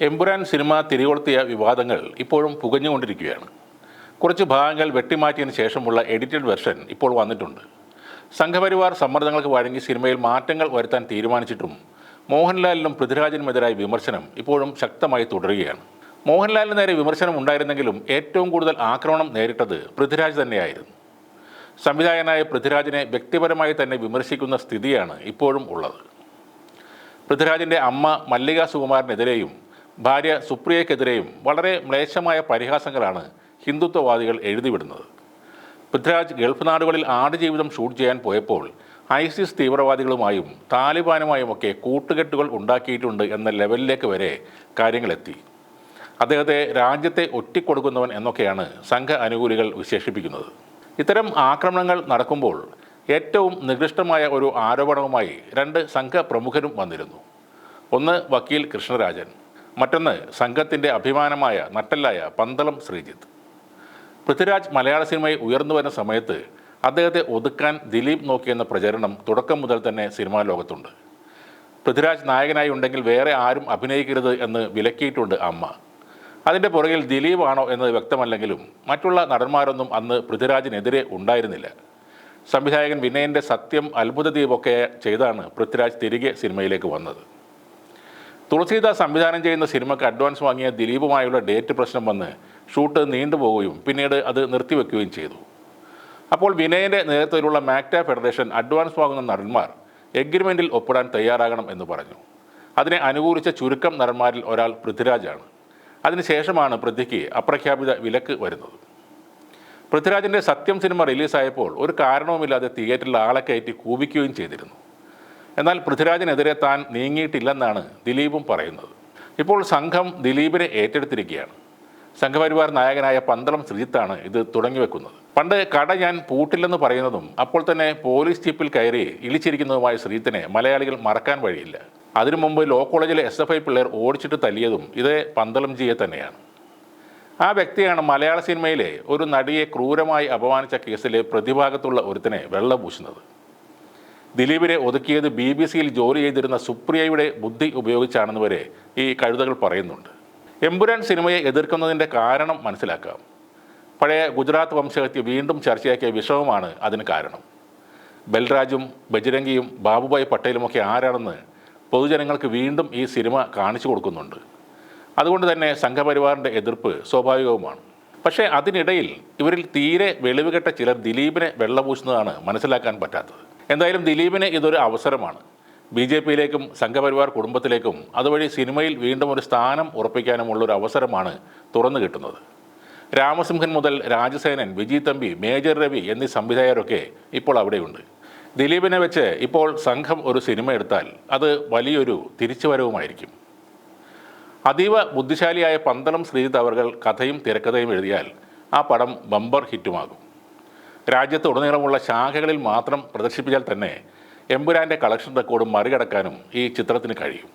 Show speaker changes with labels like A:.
A: Empuraan cinema തിരികൊളുത്തിയ വിവാദങ്ങൾ ഇപ്പോഴും പുകഞ്ഞുകൊണ്ടിരിക്കുകയാണ്. കുറച്ച് ഭാഗങ്ങൾ വെട്ടിമാറ്റിയതിന് ശേഷമുള്ള എഡിറ്റഡ് വെർഷൻ ഇപ്പോൾ വന്നിട്ടുണ്ട്. സംഘപരിവാർ സമ്മർദ്ദങ്ങൾക്ക് വഴങ്ങി സിനിമയിൽ മാറ്റങ്ങൾ വരുത്താൻ തീരുമാനിച്ചിട്ടും മോഹൻലാലിനും പൃഥ്വിരാജിനുമെതിരായ വിമർശനം ഇപ്പോഴും ശക്തമായി തുടരുകയാണ്. മോഹൻലാലിന് നേരെ വിമർശനം ഉണ്ടായിരുന്നെങ്കിലും ഏറ്റവും കൂടുതൽ ആക്രമണം നേരിട്ടത് പൃഥ്വിരാജ് തന്നെയായിരുന്നു. സംവിധായകനായ പൃഥ്വിരാജിനെ വ്യക്തിപരമായി തന്നെ വിമർശിക്കുന്ന സ്ഥിതിയാണ് ഇപ്പോഴും ഉള്ളത്. പൃഥ്വിരാജിൻ്റെ അമ്മ മല്ലിക സുകുമാരനെതിരെയും ഭാര്യ സുപ്രിയയ്ക്കെതിരെയും വളരെ മ്ലേച്ഛമായ പരിഹാസങ്ങളാണ് ഹിന്ദുത്വവാദികൾ എഴുതിവിടുന്നത്. പൃഥ്വിരാജ് ഗൾഫ് നാടുകളിൽ ആടുജീവിതം ഷൂട്ട് ചെയ്യാൻ പോയപ്പോൾ ഐസിസ് തീവ്രവാദികളുമായും താലിബാനുമായുമൊക്കെ കൂട്ടുകെട്ടുകൾ ഉണ്ടാക്കിയിട്ടുണ്ട് എന്ന ലെവലിലേക്ക് വരെ കാര്യങ്ങളെത്തി. അദ്ദേഹത്തെ രാജ്യത്തെ ഒറ്റിക്കൊടുക്കുന്നവൻ എന്നൊക്കെയാണ് സംഘ അനുകൂലികൾ വിശേഷിപ്പിക്കുന്നത്. ഇത്തരം ആക്രമണങ്ങൾ നടക്കുമ്പോൾ ഏറ്റവും നികൃഷ്ടമായ ഒരു ആരോപണവുമായി രണ്ട് സംഘ പ്രമുഖരും വന്നിരുന്നു. ഒന്ന് വക്കീൽ കൃഷ്ണരാജൻ, മറ്റൊന്ന് സംഘത്തിൻ്റെ അഭിമാനമായ നട്ടെല്ലായ പന്തളം ശ്രീജിത്ത്. പൃഥ്വിരാജ് മലയാള സിനിമയിൽ ഉയർന്നു വരുന്ന സമയത്ത് അദ്ദേഹത്തെ ഒതുക്കാൻ ദിലീപ് നോക്കിയെന്ന പ്രചരണം തുടക്കം മുതൽ തന്നെ സിനിമാ ലോകത്തുണ്ട്. പൃഥ്വിരാജ് നായകനായി ഉണ്ടെങ്കിൽ വേറെ ആരും അഭിനയിക്കരുത് എന്ന് വിലക്കിയിട്ടുണ്ട് അമ്മ. അതിൻ്റെ പുറകിൽ ദിലീപ് ആണോ എന്നത് വ്യക്തമല്ലെങ്കിലും മറ്റുള്ള നടന്മാരൊന്നും അന്ന് പൃഥ്വിരാജിനെതിരെ ഉണ്ടായിരുന്നില്ല. സംവിധായകൻ വിനയൻ്റെ സത്യം, അത്ഭുതദ്വീപൊക്കെ ചെയ്താണ് പൃഥ്വിരാജ് തിരികെ സിനിമയിലേക്ക് വന്നത്. തുളസീദാസ് സംവിധാനം ചെയ്യുന്ന സിനിമയ്ക്ക് അഡ്വാൻസ് വാങ്ങിയ ദിലീപുമായുള്ള ഡേറ്റ് പ്രശ്നം വന്ന് ഷൂട്ട് നീണ്ടുപോവുകയും പിന്നീട് അത് നിർത്തിവെക്കുകയും ചെയ്തു. അപ്പോൾ വിനയൻ്റെ നേതൃത്വത്തിലുള്ള മാക്ട ഫെഡറേഷൻ അഡ്വാൻസ് വാങ്ങുന്ന നടന്മാർ എഗ്രിമെൻറ്റിൽ ഒപ്പിടാൻ തയ്യാറാകണം എന്ന് പറഞ്ഞു. അതിനെ അനുകൂലിച്ച ചുരുക്കം നടന്മാരിൽ ഒരാൾ പൃഥ്വിരാജാണ്. അതിനുശേഷമാണ് പൃഥ്വിക്ക് അപ്രഖ്യാപിത വിലക്ക് വരുന്നത്. പൃഥ്വിരാജിൻ്റെ സത്യം സിനിമ റിലീസായപ്പോൾ ഒരു കാരണവുമില്ലാതെ തിയേറ്ററിൽ ആളെ കയറ്റി കൂപിക്കുകയും ചെയ്തിരുന്നു. എന്നാൽ പൃഥ്വിരാജിനെതിരെ താൻ നീങ്ങിയിട്ടില്ലെന്നാണ് ദിലീപും പറയുന്നത്. ഇപ്പോൾ സംഘം ദിലീപിനെ ഏറ്റെടുത്തിരിക്കുകയാണ്. സംഘപരിവാർ നായകനായ പന്തളം ശ്രീജിത്താണ് ഇത് തുടങ്ങിവെക്കുന്നത്. പണ്ട് കട ഞാൻ പൂട്ടില്ലെന്ന് പറയുന്നതും അപ്പോൾ തന്നെ പോലീസ് ജീപ്പിൽ കയറി ഇളിച്ചിരിക്കുന്നതുമായ ശ്രീജിത്തിനെ മലയാളികൾ മറക്കാൻ വഴിയില്ല. അതിനു മുമ്പ് ലോ കോളേജിലെ SFI പിള്ളേർ ഓടിച്ചിട്ട് തല്ലിയതും ഇതേ പന്തളം ജിയെ തന്നെയാണ്. ആ വ്യക്തിയാണ് മലയാള സിനിമയിലെ ഒരു നടിയെ ക്രൂരമായി അപമാനിച്ച കേസിലെ പ്രതിഭാഗത്തുള്ള ഒരുത്തനെ വെള്ളപൂശുന്നത്. ദിലീപിനെ ഒതുക്കിയത് BBC ജോലി ചെയ്തിരുന്ന സുപ്രിയയുടെ ബുദ്ധി ഉപയോഗിച്ചാണെന്ന് വരെ ഈ കഴുതകൾ പറയുന്നുണ്ട്. എമ്പുരാൻ സിനിമയെ എതിർക്കുന്നതിൻ്റെ കാരണം മനസ്സിലാക്കാം. പഴയ ഗുജറാത്ത് വംശഹത്യ വീണ്ടും ചർച്ചയാക്കിയ വിഷയവുമാണ് അതിന് കാരണം. ബൽരാജും ബജ്രംഗിയും ബാബുഭായ് പട്ടേലുമൊക്കെ ആരാണെന്ന് പൊതുജനങ്ങൾക്ക് വീണ്ടും ഈ സിനിമ കാണിച്ചു കൊടുക്കുന്നുണ്ട്. അതുകൊണ്ട് തന്നെ സംഘപരിവാറിൻ്റെ എതിർപ്പ് സ്വാഭാവികവുമാണ്. പക്ഷേ അതിനിടയിൽ ഇവരിൽ തീരെ വെളിവുകെട്ട ചിലർ ദിലീപിനെ വെള്ളപൂശുന്നതാണ് മനസ്സിലാക്കാൻ പറ്റാത്തത്. എന്തായാലും ദിലീപിന് ഇതൊരു അവസരമാണ്. BJPയിലേക്കും സംഘപരിവാർ കുടുംബത്തിലേക്കും അതുവഴി സിനിമയിൽ വീണ്ടും ഒരു സ്ഥാനം ഉറപ്പിക്കാനുമുള്ളൊരു അവസരമാണ് തുറന്നു കിട്ടുന്നത്. രാമസിംഹൻ മുതൽ രാജസേനൻ, വിജി തമ്പി, മേജർ രവി എന്നീ സംവിധായകരൊക്കെ ഇപ്പോൾ അവിടെയുണ്ട്. ദിലീപിനെ വെച്ച് ഇപ്പോൾ സംഘം ഒരു സിനിമ എടുത്താൽ അത് വലിയൊരു തിരിച്ചുവരവുമായിരിക്കും. അതീവ ബുദ്ധിശാലിയായ പന്തളം ശ്രീജിത്ത് അവർ കഥയും തിരക്കഥയും എഴുതിയാൽ ആ പടം ബമ്പർ ഹിറ്റുമാകും. രാജ്യത്തുടനീളമുള്ള ശാഖകളിൽ മാത്രം പ്രദർശിപ്പിച്ചാൽ തന്നെ എമ്പുരാൻ്റെ കളക്ഷൻ റെക്കോർഡ് മറികടക്കാനും ഈ ചിത്രത്തിന് കഴിയും.